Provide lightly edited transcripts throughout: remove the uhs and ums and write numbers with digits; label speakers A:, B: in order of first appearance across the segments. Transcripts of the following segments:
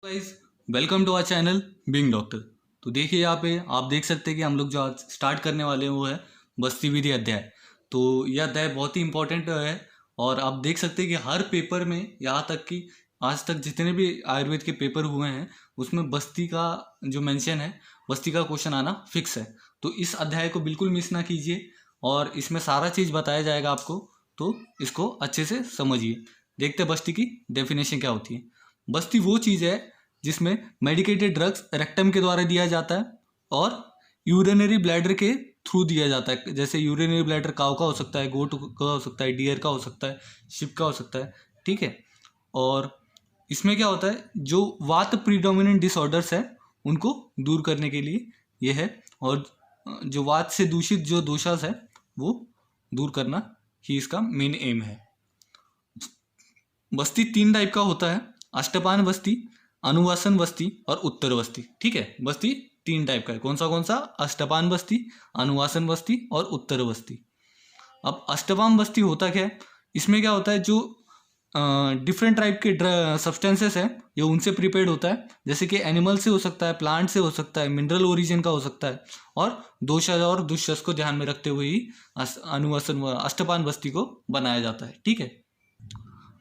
A: Guys, welcome to our channel being doctor. तो देखिए यहाँ पे आप देख सकते हैं कि हम लोग जो आज स्टार्ट करने वाले हैं वो है बस्ती विधि अध्याय। तो यह अध्याय बहुत ही इंपॉर्टेंट है और आप देख सकते हैं कि हर पेपर में यहाँ तक कि आज तक जितने भी आयुर्वेद के पेपर हुए हैं उसमें बस्ती का जो मेंशन है, बस्ती का क्वेश्चन आना फिक्स है। तो इस अध्याय को बिल्कुल मिस ना कीजिए और इसमें सारा चीज़ बताया जाएगा आपको, तो इसको अच्छे से समझिए। देखते हैं बस्ती की डेफिनेशन क्या होती है। बस्ती वो चीज़ है जिसमें मेडिकेटेड ड्रग्स रेक्टम के द्वारा दिया जाता है और यूरिनरी ब्लैडर के थ्रू दिया जाता है। जैसे यूरिनरी ब्लैडर काऊ का हो सकता है, गोट का हो सकता है, डियर का हो सकता है, शिप का हो सकता है, ठीक है। और इसमें क्या होता है, जो वात प्रीडोमिनेंट डिसऑर्डर्स है उनको दूर करने के लिए ये है, और जो वात से दूषित जो दोषास है वो दूर करना ही इसका मेन एम है। बस्ती 3 टाइप का होता है, अष्टपान बस्ती, अनुवासन बस्ती और उत्तर बस्ती। ठीक है, बस्ती 3 टाइप का है। कौन सा? अष्टपान बस्ती, अनुवासन बस्ती और उत्तर बस्ती। अब अष्टपान बस्ती होता क्या है, इसमें क्या होता है, जो डिफरेंट टाइप के सब्सटेंसेस है ये उनसे प्रिपेयर्ड होता है। जैसे कि एनिमल से हो सकता है, प्लांट से हो सकता है, मिनरल ओरिजिन का हो सकता है, और दोषा और दुष्यस को ध्यान में रखते हुए ही अनुवासन अष्टपान बस्ती को बनाया जाता है। ठीक है,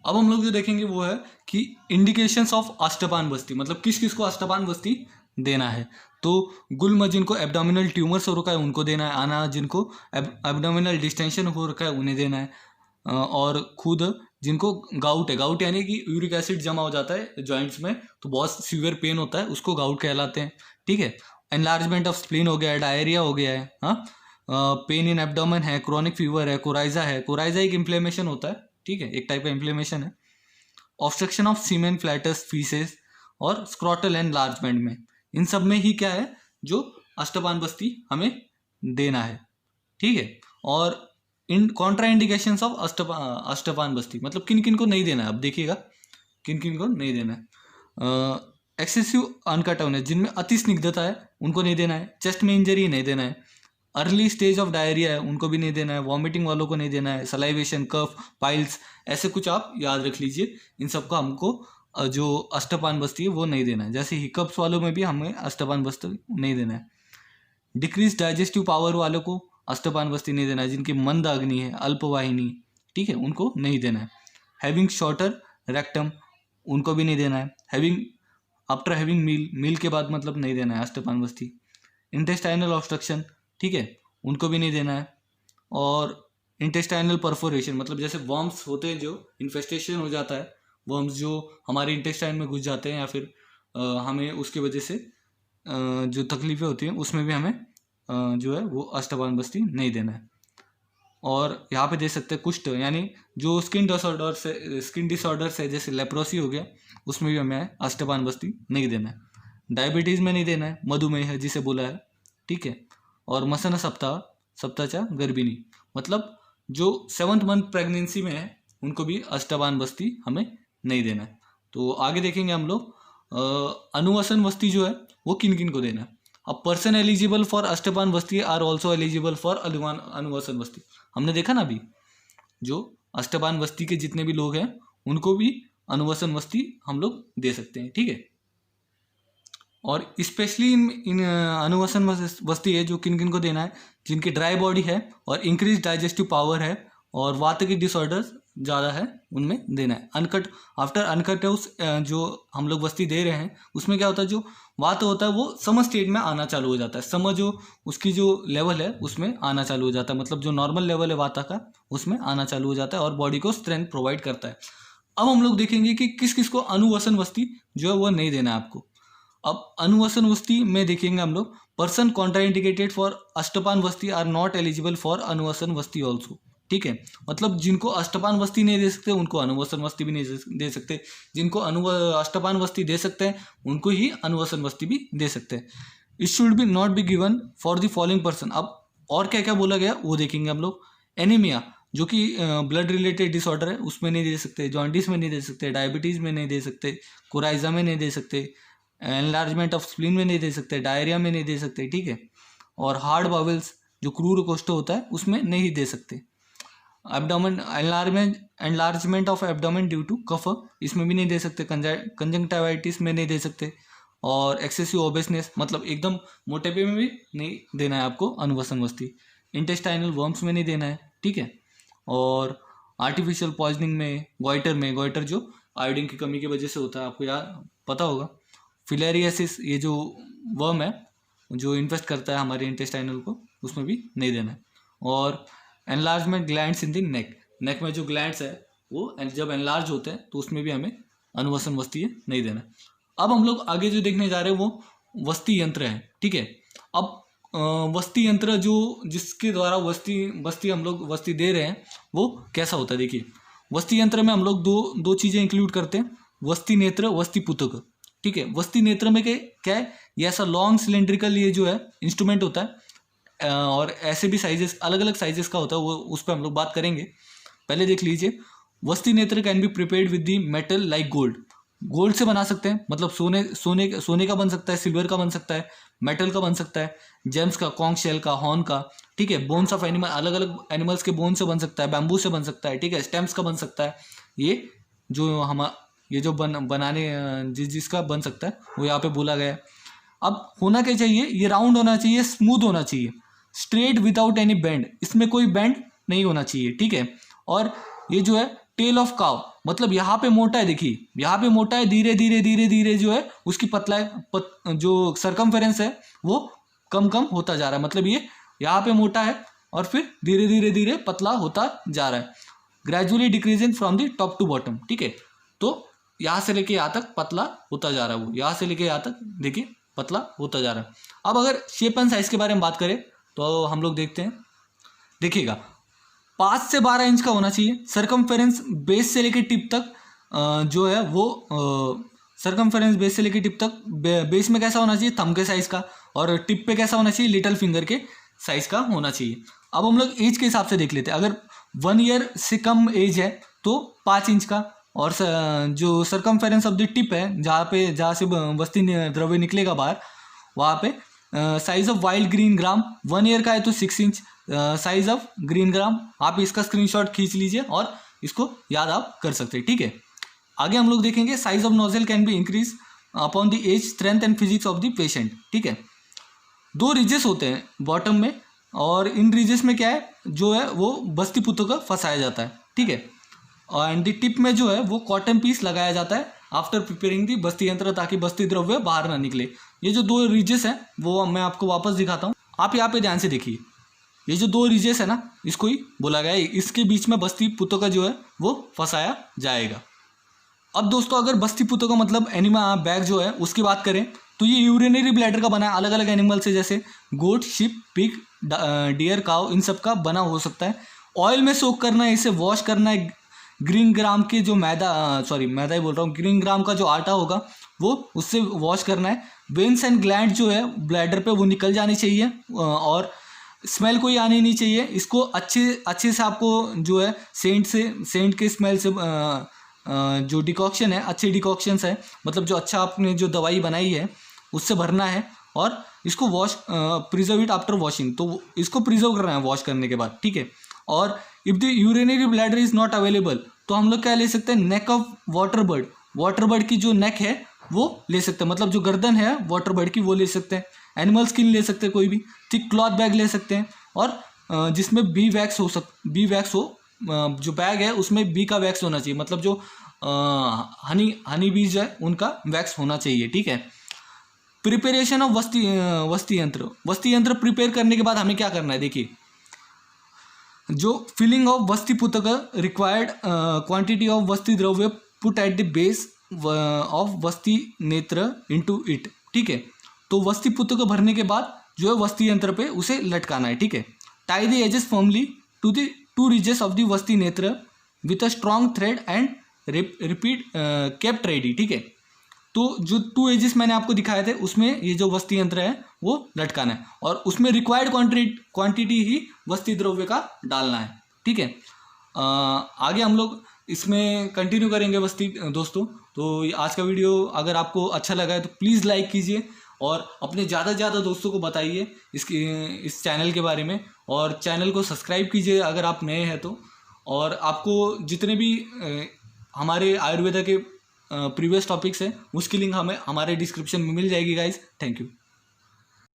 A: अब हम लोग जो देखेंगे वो है कि इंडिकेशंस ऑफ अष्टपान बस्ती, मतलब किस किस को अष्टपान बस्ती देना है। तो गुल्म जिनको एब्डोमिनल ट्यूमर्स हो रखा है उनको देना है, आना जिनको एब्डोमिनल डिस्टेंशन हो रखा है उन्हें देना है, और खुद जिनको गाउट है, गाउट यानी कि यूरिक एसिड जमा हो जाता है जॉइंट्स में तो बहुत सीवियर पेन होता है, उसको गाउट कहलाते हैं। ठीक है, एनलार्जमेंट ऑफ स्प्लीन हो गया है, डायरिया हो गया है, हाँ, पेन इन एब्डोमेन है, क्रोनिक फीवर है, कोराइजा है। कोराइजा एक इन्फ्लेमेशन होता है, ठीक है, एक टाइप का इन्फ्लेमेशन है। Obstruction of semen flatus faeces और स्क्रॉटल एनलार्जमेंट में, इन सब में ही क्या है, जो अष्टपान बस्ती हमें देना है। ठीक है, और इन कॉन्ट्रा इंडिकेशंस ऑफ अष्टपान बस्ती, मतलब किन किन को नहीं देना है। अब देखिएगा किन किन को नहीं देना है। एक्सेसिव अनकटवनेस, जिनमें अति स्निग्धता है उनको नहीं देना है। चेस्ट में इंजरी नहीं देना है। अर्ली स्टेज ऑफ डायरिया है उनको भी नहीं देना है। वॉमिटिंग वालों को नहीं देना है। सलाइवेशन, कफ, पाइल्स, ऐसे कुछ आप याद रख लीजिए। इन सबका हमको जो अष्टपान बस्ती है वो नहीं देना है। जैसे हिकअप्स वालों में भी हमें अष्टपान बस्ती नहीं देना है। डिक्रीज डाइजेस्टिव पावर वालों को अष्टपान बस्ती नहीं देना है। जिनकी मंद अग्नि है, अल्पवाहिनी, ठीक है, उनको नहीं देना है। हैविंग शॉर्टर रेक्टम, उनको भी नहीं देना है। हैविंग आफ्टर हैविंग मील, मील के बाद मतलब नहीं देना है अष्टपान बस्ती। इंटेस्टाइनल ऑब्स्ट्रक्शन, ठीक है, उनको भी नहीं देना है। और इंटेस्टाइनल परफोरेशन, मतलब जैसे वर्म्स होते हैं, जो इन्फेस्टेशन हो जाता है, वर्म्स जो हमारे इंटेस्टाइन में घुस जाते हैं या फिर हमें उसकी वजह से जो तकलीफ़ें होती हैं उसमें भी हमें जो है वो अष्टपान बस्ती नहीं देना है। और यहाँ पे दे सकते हैं कुष्ठ, यानी जो स्किन डिसऑर्डर है जैसे लेप्रोसी हो गया, उसमें भी हमें अष्टपान बस्ती नहीं देना है। डायबिटीज़ में नहीं देना है, मधुमेह है जिसे बोला है, ठीक है। और मसन सप्ताचा गर्भिणी, मतलब जो 7th मंथ प्रेगनेंसी में है उनको भी अष्टपान बस्ती हमें नहीं देना है। तो आगे देखेंगे हम लोग अनुवसन बस्ती जो है वो किन किन को देना है। अब person eligible for अष्टपान Basti are also eligible for अनुवसन बस्ती। हमने देखा ना अभी, जो अष्टपान बस्ती के जितने भी लोग हैं उनको भी अनुवसन बस्ती हम लोग दे सकते हैं। ठीक है, और स्पेशली इन अनुवसन बस्ती है जो किन किन को देना है, जिनकी ड्राई बॉडी है और इंक्रीज डाइजेस्टिव पावर है और वात की डिसऑर्डर्स ज़्यादा है, उनमें देना है। अनकट आफ्टर अनकट हाउस जो हम लोग बस्ती दे रहे हैं उसमें क्या होता है, जो वात होता है वो सम स्टेज में आना चालू हो जाता है। सम जो उसकी जो लेवल है उसमें आना चालू हो जाता है, मतलब जो नॉर्मल लेवल है वाता का उसमें आना चालू हो जाता है और बॉडी को स्ट्रेंथ प्रोवाइड करता है। अब हम लोग देखेंगे कि किस किस को अनुवसन बस्ती जो है वो नहीं देना है आपको। अब अनुवसन बस्ती में देखेंगे हम लोग, person contraindicated for अष्टपान Basti are not eligible for अनुवसन Basti also. ठीक है, मतलब जिनको अष्टपान बस्ती नहीं दे सकते उनको अनुवसन बस्ती भी नहीं दे सकते। जिनको अष्टपान बस्ती दे सकते हैं उनको ही अनुवसन बस्ती भी दे सकते हैं। It should be not be given for the following person. अब और क्या क्या बोला गया वो देखेंगे हम लोग। एनीमिया, जो कि ब्लड रिलेटेड डिसऑर्डर है, उसमें नहीं दे सकते। जॉन्डिस में नहीं दे सकते। डायबिटीज़ में नहीं दे सकते। कोराइजा में नहीं दे सकते। एनलार्जमेंट ऑफ स्प्लीन में नहीं दे सकते। डायरिया में नहीं दे सकते। ठीक है, और हार्ड बावेल्स जो क्रूर कोष्ठ होता है उसमें नहीं दे सकते। Abdomen enlargement of abdomen due to cough, इसमें भी नहीं दे सकते। कंजंक्टिवाइटिस में नहीं दे सकते। और एक्सेसिव ओबेसनेस, मतलब एकदम मोटेपे में भी नहीं देना है आपको अनुवसन वस्ती। इंटेस्टाइनल वर्म्स में नहीं देना है, ठीक है। और आर्टिफिशियल पॉइजनिंग में, गोइटर जो आयोडीन की कमी की वजह से होता है, आपको याद पता होगा। फिलेरियासिस, ये जो वर्म है जो इन्फेस्ट करता है हमारे इंटेस्टाइनल को, उसमें भी नहीं देना है। और enlargement glands in the neck में जो ग्लैंड्स है वो जब एनलार्ज होते हैं तो उसमें भी हमें अनुवसन वस्ती नहीं देना है। अब हम लोग आगे जो देखने जा रहे हैं वो वस्ती यंत्र है, ठीक है। अब वस्ती यंत्र जो जिसके द्वारा वस्ती हम लोग वस्ती दे रहे हैं वो कैसा होता है, देखिए। वस्ती यंत्र में हम लोग दो चीज़ें इंक्लूड करते हैं, वस्ती नेत्र, वस्ती पुतक, ठीक है। वस्ती नेत्र में क्या है, ये ऐसा लॉन्ग सिलेंड्रिकल ये जो है इंस्ट्रूमेंट होता है, और ऐसे भी साइजेस, अलग अलग साइजेस का होता है, वो उस पर हम लोग बात करेंगे। पहले देख लीजिए, वस्ती नेत्र can be prepared with the metal like gold से बना सकते हैं, मतलब सोने का बन सकता है, सिल्वर का बन सकता है, मेटल का बन सकता है, जेम्स का, कॉन्क शेल का, हॉर्न का, ठीक है। बोन्स ऑफ एनिमल, अलग अलग एनिमल्स के बोन से बन सकता है, बैम्बू से बन सकता है, ठीक है। स्टेम्स का बन सकता है। ये जो बनाने जिसका बन सकता है वो यहाँ पे बोला गया है। अब होना क्या चाहिए, ये राउंड होना चाहिए, स्मूथ होना चाहिए, स्ट्रेट विदाउट एनी बेंड, इसमें कोई बेंड नहीं होना चाहिए, ठीक है। और ये जो है टेल ऑफ काव, मतलब यहाँ पे मोटा है, देखिए यहाँ पे मोटा है, धीरे धीरे जो है उसकी जो सरकमफेरेंस है वो कम होता जा रहा है, मतलब ये यहाँ पे मोटा है और फिर धीरे धीरे पतला होता जा रहा है, gradually decreasing from the top to bottom, ठीक है। तो यहाँ से लेके यहाँ तक पतला होता जा रहा है, वो यहाँ से लेके यहाँ तक देखिए पतला होता जा रहा है। अब अगर शेप एंड साइज के बारे में बात करें तो हम लोग देखते हैं, देखिएगा 5 से 12 इंच का होना चाहिए। सरकमफेरेंस बेस से लेके टिप तक जो है वो सरकमफेरेंस बेस से लेके टिप तक, बेस में कैसा होना चाहिए, थंब के साइज का, और टिप पे कैसा होना चाहिए, लिटिल फिंगर के साइज का होना चाहिए। अब हम लोग एज के हिसाब से देख लेते हैं, अगर 1 ईयर से कम एज है तो 5 इंच का, और जो सरकमफेरेंस ऑफ द टिप है, जहाँ से वस्ती द्रव्य निकलेगा बाहर, वहाँ पे size of wild green gram, 1 year का है तो 6 inch size of green gram. आप इसका स्क्रीनशॉट खींच लीजिए और इसको याद आप कर सकते हैं, ठीक है। आगे हम लोग देखेंगे, size of nozzle can be increase upon the age, strength and physics of the patient, ठीक है। 2 रिजेस होते हैं बॉटम में, और इन रिजेस में क्या है, जो है वो बस्ती पुतों का फंसाया जाता है, ठीक है। एंड द टिप में जो है वो कॉटन पीस लगाया जाता है आफ्टर प्रिपेयरिंग दी बस्ती यंत्र, ताकि बस्ती द्रव्य बाहर ना निकले। ये जो 2 रिजेस हैं वो मैं आपको वापस दिखाता हूँ, आप यहाँ पे ध्यान से देखिए। ये जो 2 रिजेस है ना, इसको ही बोला गया है, इसके बीच में बस्ती पुतों का जो है वो फंसाया जाएगा। अब दोस्तों, अगर बस्ती पुतों का मतलब एनिमल बैग जो है उसकी बात करें तो ये यूरिनरी ब्लैडर का बना है, अलग अलग एनिमल से, जैसे गोट, शिप, पिग, डियर, काउ, इन सब का बना हो सकता है। ऑयल में सोक करना है, इसे वॉश करना है, ग्रीन ग्राम के जो मैदा ही बोल रहा हूँ, ग्रीन ग्राम का जो आटा होगा वो उससे वॉश करना है। वेन्स एंड ग्लैंड जो है ब्लैडर पे वो निकल जानी चाहिए, और स्मेल कोई आनी नहीं चाहिए। इसको अच्छे से आपको जो है सेंट के स्मेल से जो डिकॉक्शन है, अच्छे डिकॉक्शंस है, मतलब जो अच्छा आपने जो दवाई बनाई है उससे भरना है, और इसको wash preserve it after washing, तो इसको प्रिजर्व करना है वॉश करने के बाद, ठीक है। और if the urinary bladder is not available तो हम लोग क्या ले सकते हैं, नेक ऑफ वाटर बर्ड की जो नेक है वो ले सकते हैं, मतलब जो गर्दन है वाटर बर्ड की वो ले सकते हैं। एनिमल स्किन ले सकते हैं, कोई भी थिक क्लॉथ बैग ले सकते हैं, और जिसमें बी वैक्स हो, जो बैग है उसमें बी का वैक्स होना चाहिए, मतलब जो हनी बीज है उनका वैक्स होना चाहिए, ठीक है। प्रिपरेशन ऑफ वस्ती यंत्र प्रिपेयर करने के बाद हमें क्या करना है, देखिए। जो फिलिंग ऑफ वस्ती पुतक रिक्वायर्ड क्वांटिटी ऑफ वस्ती द्रव्य put at the base of वस्ती नेत्र इनटू इट, ठीक है। तो वस्ती पुतक भरने के बाद जो है वस्ती यंत्र पे उसे लटकाना है, ठीक है। Tie the edges firmly to the 2 ridges of the वस्ती नेत्र with a strong thread and repeat kept ready, ठीक है। तो जो 2 एजेस मैंने आपको दिखाए थे उसमें ये जो वस्ती यंत्र है वो लटकाना है, और उसमें रिक्वायर्ड क्वांटिटी ही वस्ती द्रव्य का डालना है, ठीक है। आगे हम लोग इसमें कंटिन्यू करेंगे वस्ती दोस्तों। तो आज का वीडियो अगर आपको अच्छा लगा है तो प्लीज़ लाइक कीजिए, और अपने ज़्यादा से ज़्यादा दोस्तों को बताइए इस चैनल के बारे में, और चैनल को सब्सक्राइब कीजिए अगर आप नए हैं तो। और आपको जितने भी हमारे आयुर्वेदा के प्रीवियस टॉपिक्स हैं उसकी लिंक हमें हमारे डिस्क्रिप्शन में मिल जाएगी गाइज। Thank you.